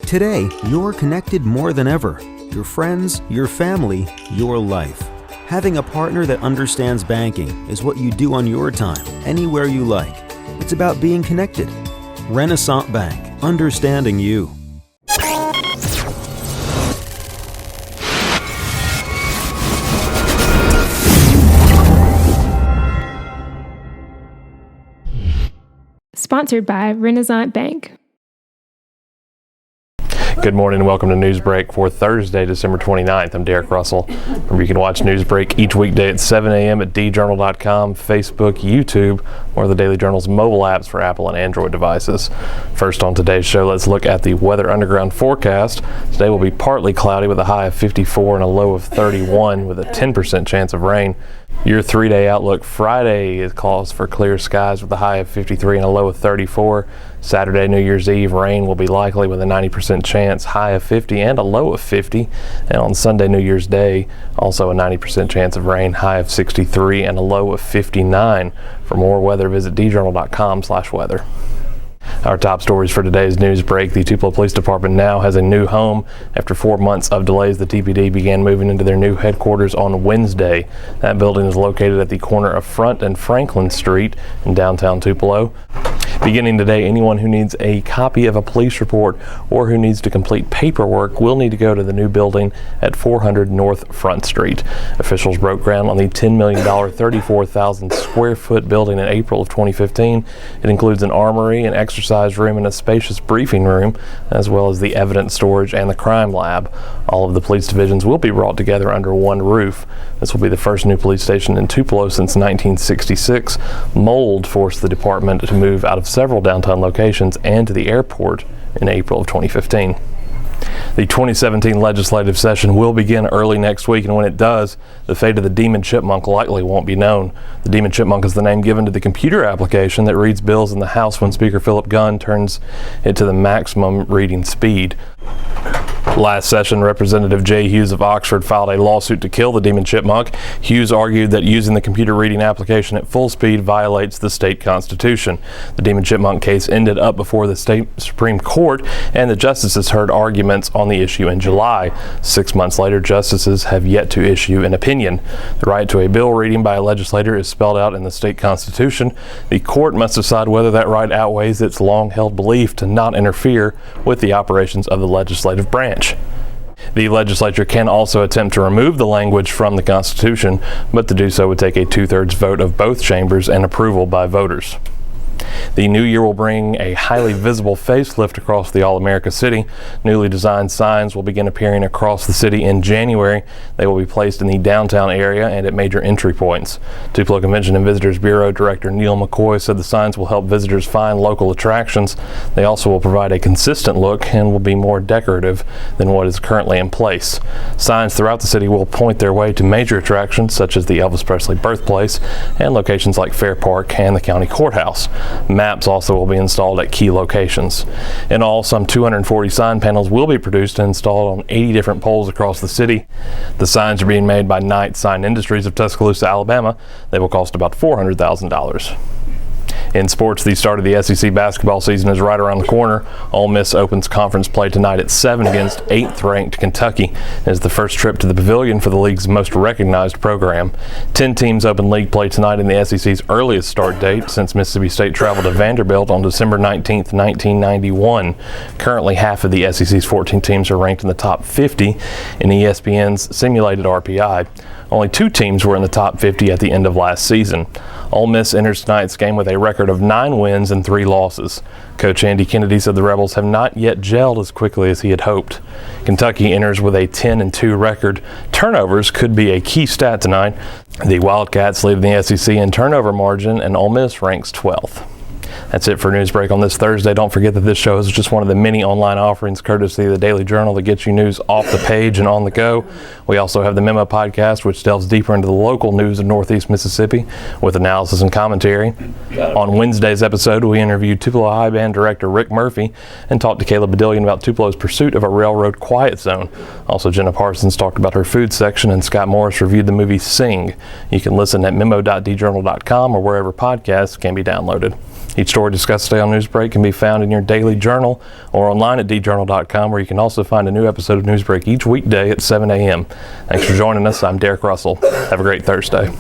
Today, you're connected more than ever. Your friends, your family, your life. Having a partner that understands banking is what you do on your time, anywhere you like. It's about being connected. Renaissance Bank, understanding you. Sponsored by Renaissance Bank. Good morning and welcome to Newsbreak for Thursday, December 29th. I'm Derek Russell. Remember, you can watch Newsbreak each weekday at 7 a.m. at djournal.com, Facebook, YouTube, or the Daily Journal's mobile apps for Apple and Android devices. First on today's show, let's look at the Weather Underground forecast. Today will be partly cloudy with a high of 54 and a low of 31 with a 10% chance of rain. Your 3-day outlook: Friday calls for clear skies with a high of 53 and a low of 34. Saturday, New Year's Eve, rain will be likely with a 90% chance, high of 50 and a low of 50. And on Sunday, New Year's Day, also a 90% chance of rain, high of 63 and a low of 59. For more weather, visit djournal.com/weather. Our top stories for today's news break. The Tupelo Police Department now has a new home. After 4 months of delays, the TPD began moving into their new headquarters on Wednesday. That building is located at the corner of Front and Franklin Street in downtown Tupelo. Beginning today, anyone who needs a copy of a police report or who needs to complete paperwork will need to go to the new building at 400 North Front Street. Officials broke ground on the $10 million, 34,000 square foot building in April of 2015. It includes an armory, an exercise room, and a spacious briefing room, as well as the evidence storage and the crime lab. All of the police divisions will be brought together under one roof. This will be the first new police station in Tupelo since 1966. Mold forced the department to move out of several downtown locations and to the airport in April of 2015. The 2017 legislative session will begin early next week, and when it does, the fate of the Demon Chipmunk likely won't be known. The Demon Chipmunk is the name given to the computer application that reads bills in the House when Speaker Philip Gunn turns it to the maximum reading speed. Last session, Representative Jay Hughes of Oxford filed a lawsuit to kill the Demon Chipmunk. Hughes argued that using the computer reading application at full speed violates the state constitution. The Demon Chipmunk case ended up before the state Supreme Court, and the justices heard arguments on the issue in July. 6 months later, justices have yet to issue an opinion. The right to a bill reading by a legislator is spelled out in the state constitution. The court must decide whether that right outweighs its long-held belief to not interfere with the operations of the legislative branch. The legislature can also attempt to remove the language from the Constitution, but to do so would take a 2/3 vote of both chambers and approval by voters. The new year will bring a highly visible facelift across the All-America city. Newly designed signs will begin appearing across the city in January. They will be placed in the downtown area and at major entry points. Tupelo Convention and Visitors Bureau Director Neil McCoy said the signs will help visitors find local attractions. They also will provide a consistent look and will be more decorative than what is currently in place. Signs throughout the city will point their way to major attractions such as the Elvis Presley birthplace and locations like Fair Park and the county courthouse. Maps also will be installed at key locations. In all, some 240 sign panels will be produced and installed on 80 different poles across the city. The signs are being made by Knight Sign Industries of Tuscaloosa, Alabama. They will cost about $400,000. In sports, the start of the SEC basketball season is right around the corner. Ole Miss opens conference play tonight at 7 against 8th-ranked Kentucky. It is the first trip to the Pavilion for the league's most recognized program. 10 teams open league play tonight in the SEC's earliest start date since Mississippi State traveled to Vanderbilt on December 19, 1991. Currently, half of the SEC's 14 teams are ranked in the top 50 in ESPN's simulated RPI. Only 2 teams were in the top 50 at the end of last season. Ole Miss enters tonight's game with a record of 9 wins and 3 losses. Coach Andy Kennedy said the Rebels have not yet gelled as quickly as he had hoped. Kentucky enters with a 10-2 record. Turnovers could be a key stat tonight. The Wildcats lead the SEC in turnover margin, and Ole Miss ranks 12th. That's it for Newsbreak on this Thursday. Don't forget that this show is just one of the many online offerings courtesy of the Daily Journal that gets you news off the page and on the go. We also have the Memo podcast, which delves deeper into the local news of Northeast Mississippi with analysis and commentary. On Wednesday's episode, we interviewed Tupelo High Band director Rick Murphy and talked to Caleb Bedillion about Tupelo's pursuit of a railroad quiet zone. Also, Jenna Parsons talked about her food section, and Scott Morris reviewed the movie Sing. You can listen at memo.djournal.com or wherever podcasts can be downloaded. Each story discussed today on Newsbreak can be found in your Daily Journal or online at djournal.com, where you can also find a new episode of Newsbreak each weekday at 7 a.m. Thanks for joining us. I'm Derek Russell. Have a great Thursday.